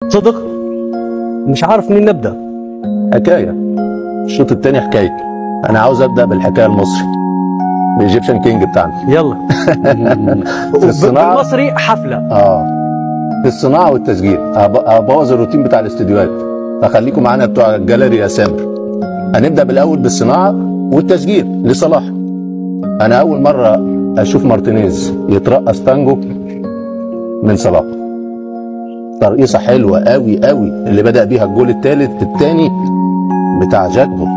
صدق؟ مش عارف منين نبدا. حكايه. الشوط الثاني حكايه. انا عاوز ابدا بالحكايه المصري، الايجيبشن كينج بتاعنا. يلا. في الصناعه المصري حفله. في الصناعه والتسجيل ابوظ الروتين بتاع الاستديوهات، فخليكم معانا بتوع الجاليري يا سامر. هنبدا بالاول بالصناعه والتسجيل لصلاح. انا اول مره اشوف مارتينيز يترقص تانجو من صلاح. ترقيصه حلوه قوي قوي اللي بدا بيها الجول الثالث الثاني بتاع جاكبو،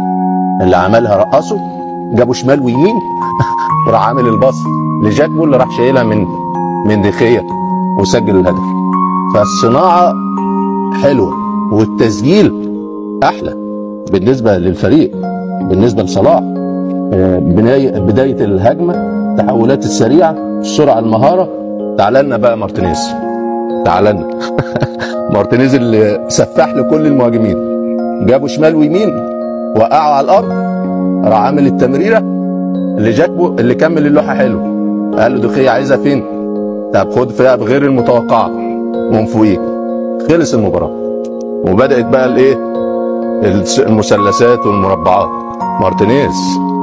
اللي عملها رقصه، جابوا شمال ويمين وراح عامل الباص لجاكبو اللي راح شايلها من دخية وسجل الهدف. فالصناعه حلوه والتسجيل احلى بالنسبه للفريق، بالنسبه لصلاح. بدايه الهجمه، التحولات السريعه، السرعه، المهاره. تعال لنا بقى مارتينيز، تعال لنا مارتينيز اللي سفاح لكل المهاجمين، جابوا شمال ويمين، وقعوا على الارض، راح عامل التمريره اللي جاكبو اللي كمل اللوحه حلو. قال له دخية عايزها فين؟ طب خد فيها بغير المتوقعه من فوقيك. خلص المباراه وبدات بقى الايه؟ المثلثات والمربعات. مارتينيز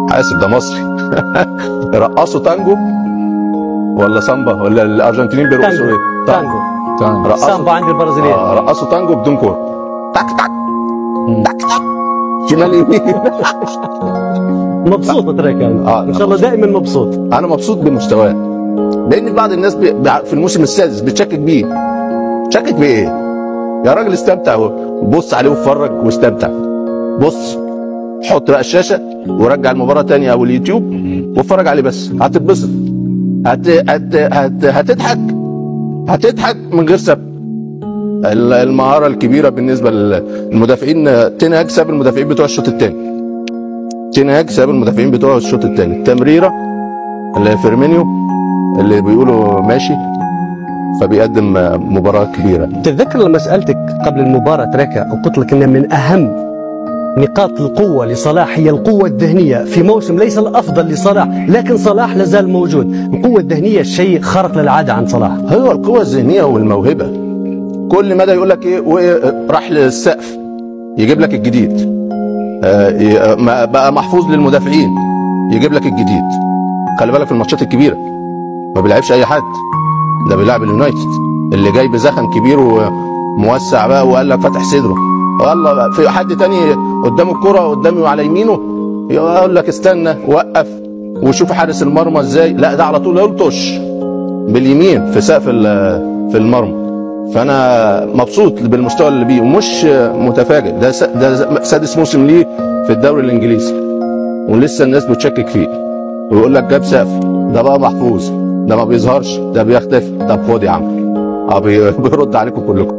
حاسب ده مصري. رقصوا تانجو ولا سامبا، ولا الارجنتينيين بيرقصوا ايه؟ تانجو. سامبا عند البرازيليين. رقصوا تانجو بدون كوره. تك تك تك تك شمال يمين. مبسوط تراك ان شاء الله دائما مبسوط. انا مبسوط بمستواه، لان بعض الناس في الموسم السادس بتشكك بيه. تشكك بايه؟ يا راجل استمتع، بص عليه واتفرج واستمتع. بص حط بقى الشاشه ورجع المباراه تاني او اليوتيوب واتفرج عليه بس، هتتبسط. هتضحك من غير سبب. المهاره الكبيره بالنسبه للمدافعين. تنهاج ساب المدافعين بتوع الشوط الثاني. تنهاج ساب المدافعين بتوع الشوط الثاني. التمريره اللي فيرمينيو اللي بيقولوا ماشي، فبيقدم مباراه كبيره. تتذكر لما سالتك قبل المباراه تراكا وقلت لك ان من اهم نقاط القوة لصلاح هي القوة الذهنية في موسم ليس الأفضل لصلاح، لكن صلاح لازال موجود. القوة الذهنية شيء خارق للعادة عن صلاح. هو القوة الذهنية والموهبة. كل مدى يقول لك ايه، راح للسقف يجيب لك الجديد. بقى محفوظ للمدافعين يجيب لك الجديد. خلي بالك في الماتشات الكبيرة ما بيلعبش أي حد، ده بيلعب اليونايتد اللي جاي بزخم كبير وموسع بقى، وقال لك فاتح صدره. والله في حد تاني قدامه الكرة قدامه على يمينه يقول لك استنى وقف وشوف حارس المرمى ازاي. لا ده على طول يلطش باليمين في سقف في المرمى. فانا مبسوط بالمستوى اللي بيه ومش متفاجئ. ده سادس موسم ليه في الدوري الانجليزي ولسه الناس بتشكك فيه ويقول لك جاب سقف. ده بقى محفوظ، ده ما بيظهرش، ده بيختفي. طب خد يا عم، بيرد عليكم كلكم.